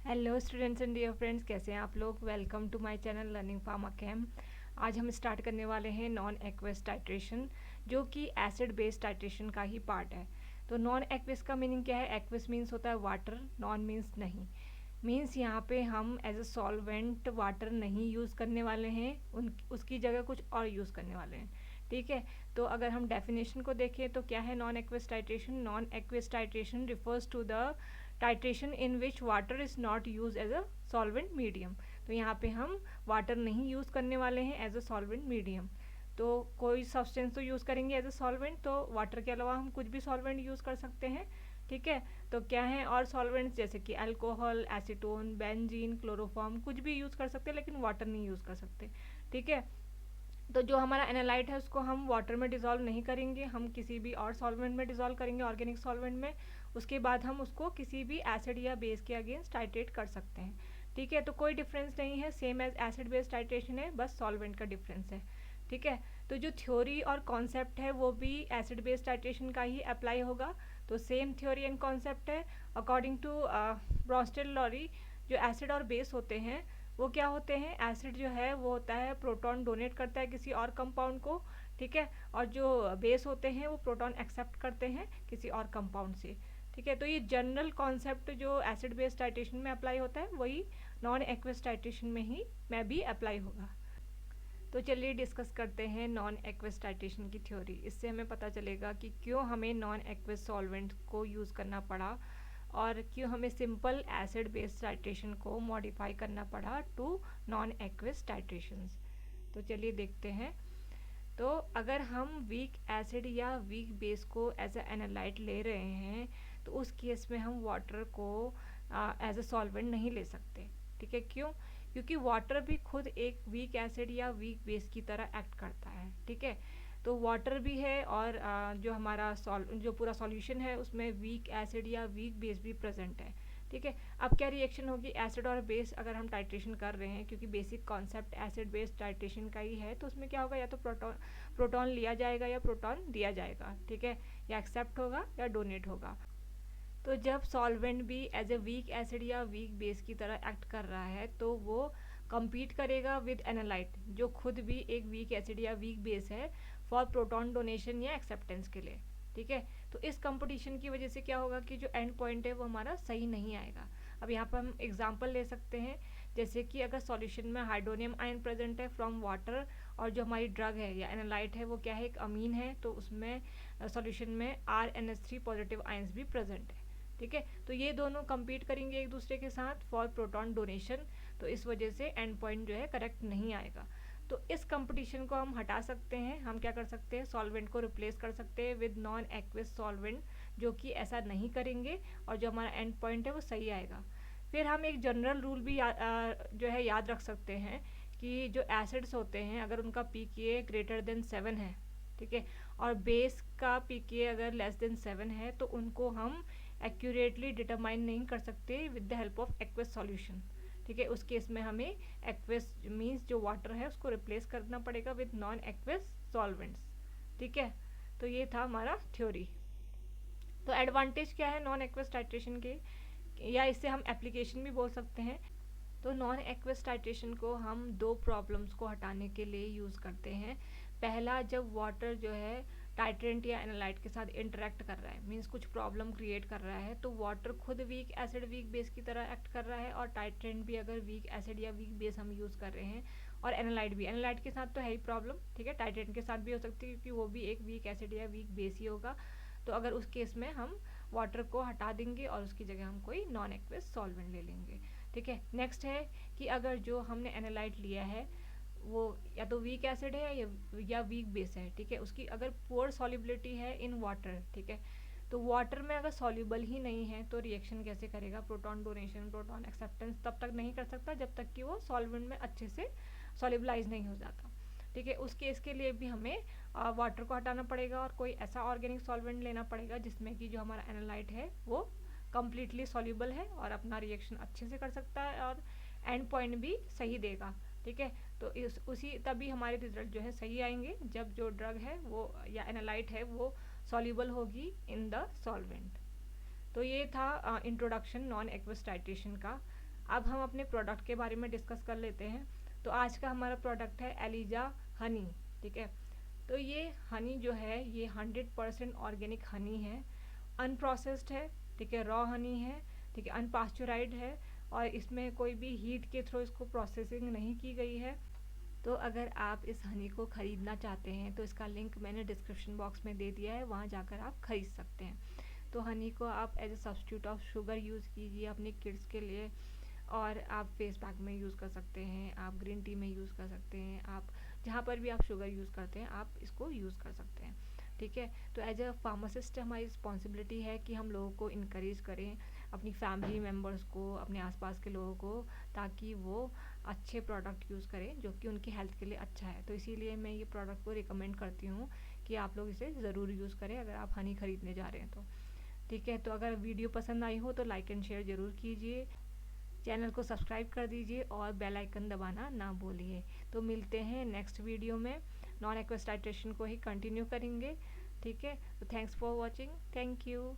Hello students and dear friends, कैसे हैं आप लोग। Welcome to my channel learning pharma cam. आज हम स्टार्ट करने वाले हैं नॉन एक्वस टाइट्रेशन, जो कि एसिड बेस्ड टाइट्रेशन का ही पार्ट है। तो नॉन एक्वस का मीनिंग क्या है? एक्वस मीन्स होता है वाटर, नॉन मीन्स नहीं। मीन्स यहाँ पे हम एज अ सॉल्वेंट वाटर नहीं यूज़ करने वाले हैं, उसकी जगह कुछ और यूज़ करने वाले हैं। ठीक है, तो अगर हम डेफिनेशन को देखें तो क्या है non aqueous titration? Non aqueous titration refers to the titration in which water is not use as a solvent medium. तो यहाँ पे हम वाटर नहीं यूज़ करने वाले हैं एज अ सॉल्वेंट मीडियम। तो कोई सब्सटेंस तो यूज़ करेंगे एज अ सॉल्वेंट, तो वाटर के अलावा हम कुछ भी सॉल्वेंट यूज़ कर सकते हैं। ठीक है, तो क्या है और सॉल्वेंट्स जैसे कि अल्कोहल, एसीटोन, बेंजीन, क्लोरोफॉर्म, कुछ भी यूज़ कर सकते हैं लेकिन वाटर नहीं यूज़ कर सकते। ठीक है, तो जो हमारा एनालाइट है उसको हम वाटर में डिज़ोल्व नहीं करेंगे, हम किसी भी और सॉल्वेंट में डिज़ोल्व करेंगे, ऑर्गेनिक सॉल्वेंट में। उसके बाद हम उसको किसी भी एसिड या बेस के अगेंस्ट टाइट्रेट कर सकते हैं। ठीक है, तो कोई डिफरेंस नहीं है, same as acid based titration है, बस सॉल्वेंट का डिफरेंस है। ठीक है, तो जो थ्योरी और कॉन्सेप्ट है वो भी एसिड बेस्ड टाइट्रेशन का ही अप्लाई होगा। तो सेम थ्योरी एंड कॉन्सेप्ट है। अकॉर्डिंग टू ब्रोस्टेल-लॉरी, जो एसिड और बेस होते हैं वो क्या होते हैं? एसिड जो है वो होता है प्रोटॉन डोनेट करता है किसी और कंपाउंड को। ठीक है, और जो बेस होते हैं वो प्रोटॉन एक्सेप्ट करते हैं किसी और कंपाउंड से। ठीक है, तो ये जनरल कॉन्सेप्ट जो एसिड बेस्ड टाइट्रेशन में अप्लाई होता है वही नॉन एक्वस टाइट्रेशन में भी अप्लाई होगा। तो चलिए डिस्कस करते हैं नॉन एक्वस टाइट्रेशन की थ्योरी। इससे हमें पता चलेगा कि क्यों हमें नॉन एक्वस सॉल्वेंट को यूज़ करना पड़ा और क्यों हमें सिंपल एसिड बेस्ड टाइट्रेशन को मॉडिफाई करना पड़ा टू नॉन एक्वस टाइट्रेशंस। तो चलिए देखते हैं। तो अगर हम वीक एसिड या वीक बेस को एज अ एनालाइट ले रहे हैं तो उस केस में हम वाटर को एज अ सॉल्वेंट नहीं ले सकते। ठीक है, क्यों? क्योंकि वाटर भी खुद एक वीक एसिड या वीक बेस की तरह एक्ट करता है। ठीक है, तो वाटर भी है और जो हमारा जो पूरा सॉल्यूशन है उसमें वीक एसिड या वीक बेस भी प्रेजेंट है। ठीक है, अब क्या रिएक्शन होगी एसिड और बेस अगर हम टाइट्रेशन कर रहे हैं, क्योंकि basic concept acid based titration का ही है, तो उसमें क्या होगा, या तो प्रोटॉन लिया जाएगा या प्रोटॉन दिया जाएगा। ठीक है, या एक्सेप्ट होगा या डोनेट होगा। तो जब सॉल्वेंट भी एज ए वीक एसिड या वीक बेस की तरह एक्ट कर रहा है तो वो compete करेगा विद एनालाइट, जो खुद भी एक वीक एसिड या वीक बेस है, फॉर प्रोटॉन डोनेशन या एक्सेप्टेंस के लिए। ठीक है, तो इस कंपटीशन की वजह से क्या होगा कि जो एंड पॉइंट है वो हमारा सही नहीं आएगा। अब यहाँ पर हम एग्जाम्पल ले सकते हैं, जैसे कि अगर सॉल्यूशन में हाइड्रोनियम आयन प्रेजेंट है फ्रॉम वाटर, और जो हमारी ड्रग है या एनालाइट है वो क्या है, एक अमीन है, तो उसमें सॉल्यूशन में RNH3 पॉजिटिव आयंस भी प्रेजेंट है। ठीक है, तो ये दोनों compete करेंगे एक दूसरे के साथ फॉर प्रोटॉन डोनेशन, तो इस वजह से एंड पॉइंट जो है करेक्ट नहीं आएगा। तो इस कंपटीशन को हम हटा सकते हैं। हम क्या कर सकते हैं, सॉल्वेंट को रिप्लेस कर सकते हैं विद नॉन एक्वस सॉल्वेंट, जो कि ऐसा नहीं करेंगे और जो हमारा एंड पॉइंट है वो सही आएगा। फिर हम एक जनरल रूल भी जो है याद रख सकते हैं कि जो एसिड्स होते हैं अगर उनका pKa ग्रेटर देन 7 है, ठीक है, और बेस का pKa अगर लेस देन 7 है, तो उनको हम एक्यूरेटली डिटरमाइन नहीं कर सकते with the help of aqueous solution. ठीक है, उस केस में हमें एक्वस मीन्स जो वाटर है उसको रिप्लेस करना पड़ेगा विद नॉन एक्वस सॉल्वेंट्स। ठीक है, तो ये था हमारा थ्योरी। तो एडवांटेज क्या है नॉन एक्वस टाइट्रेशन के, या इससे हम एप्लीकेशन भी बोल सकते हैं। तो नॉन एक्वस टाइट्रेशन को हम दो प्रॉब्लम्स को हटाने के लिए यूज़ करते हैं। पहला, जब वाटर जो है टाइट्रेंट या एनालाइट के साथ इंटरेक्ट कर रहा है, मीन्स कुछ प्रॉब्लम क्रिएट कर रहा है, तो वाटर खुद वीक एसिड वीक बेस की तरह एक्ट कर रहा है, और टाइट्रेंट भी अगर वीक एसिड या वीक बेस हम यूज़ कर रहे हैं, और एनालाइट भी, एनालाइट के साथ तो है ही प्रॉब्लम, ठीक है, टाइट्रेंट के साथ भी हो सकती है क्योंकि वो भी एक वीक एसिड या वीक बेस ही होगा। तो अगर उस केस में हम वाटर को हटा देंगे और उसकी जगह हम कोई नॉन एक्वस सॉल्वेंट ले लेंगे। ठीक है, नेक्स्ट है कि अगर जो हमने एनालाइट लिया है वो या तो वीक एसिड है या वीक बेस है, ठीक है, उसकी अगर पुअर सॉल्युबिलिटी है इन वाटर, ठीक है, तो वाटर में अगर सॉल्युबल ही नहीं है तो रिएक्शन कैसे करेगा, प्रोटॉन डोनेशन प्रोटॉन एक्सेप्टेंस तब तक नहीं कर सकता जब तक कि वो सॉल्वेंट में अच्छे से सॉल्युबलाइज नहीं हो जाता। ठीक है, उस केस के लिए भी हमें वाटर को हटाना पड़ेगा और कोई ऐसा ऑर्गेनिक सॉल्वेंट लेना पड़ेगा जिसमें कि जो हमारा एनालाइट है वो कम्प्लीटली सॉल्युबल है और अपना रिएक्शन अच्छे से कर सकता है और एंड पॉइंट भी सही देगा। ठीक है, तो उसी तभी हमारे रिजल्ट जो है सही आएंगे जब जो ड्रग है वो या एनालाइट है वो सॉल्युबल होगी इन द सॉल्वेंट। तो ये था इंट्रोडक्शन नॉन एक्वस टाइट्रेशन का। अब हम अपने प्रोडक्ट के बारे में डिस्कस कर लेते हैं। तो आज का हमारा प्रोडक्ट है एलिजा हनी, ठीक है। तो ये हनी जो है ये 100% ऑर्गेनिक हनी है, अनप्रोसेस्ड है, ठीक है, रॉ हनी है, ठीक है, अनपास्चुराइड है और इसमें कोई भी हीट के थ्रू इसको प्रोसेसिंग नहीं की गई है। तो अगर आप इस हनी को ख़रीदना चाहते हैं तो इसका लिंक मैंने डिस्क्रिप्शन बॉक्स में दे दिया है, वहाँ जाकर आप ख़रीद सकते हैं। तो हनी को आप as a substitute of sugar use कीजिए अपने किड्स के लिए, और आप फेस पैक में यूज़ कर सकते हैं, आप ग्रीन टी में यूज़ कर सकते हैं, आप जहाँ पर भी आप शुगर यूज़ करते हैं आप इसको यूज़ कर सकते हैं, ठीक है। तो एज अ फार्मासिस्ट हमारी रिस्पॉन्सिबिलिटी है कि हम लोगों को इनक्रेज करें, अपनी फैमिली मेम्बर्स को, अपने आसपास के लोगों को, ताकि वो अच्छे प्रोडक्ट यूज़ करें जो कि उनकी हेल्थ के लिए अच्छा है। तो इसीलिए मैं ये प्रोडक्ट को रिकमेंड करती हूँ कि आप लोग इसे ज़रूर यूज़ करें अगर आप हनी ख़रीदने जा रहे हैं तो, ठीक है। तो अगर वीडियो पसंद आई हो तो लाइक एंड शेयर ज़रूर कीजिए, चैनल को सब्सक्राइब कर दीजिए और बेल आइकन दबाना ना भूलिए। तो मिलते हैं नेक्स्ट वीडियो में, नॉन एक्वेस टाइट्रेशन को ही कंटिन्यू करेंगे, ठीक है। तो thanks for watching, thank you.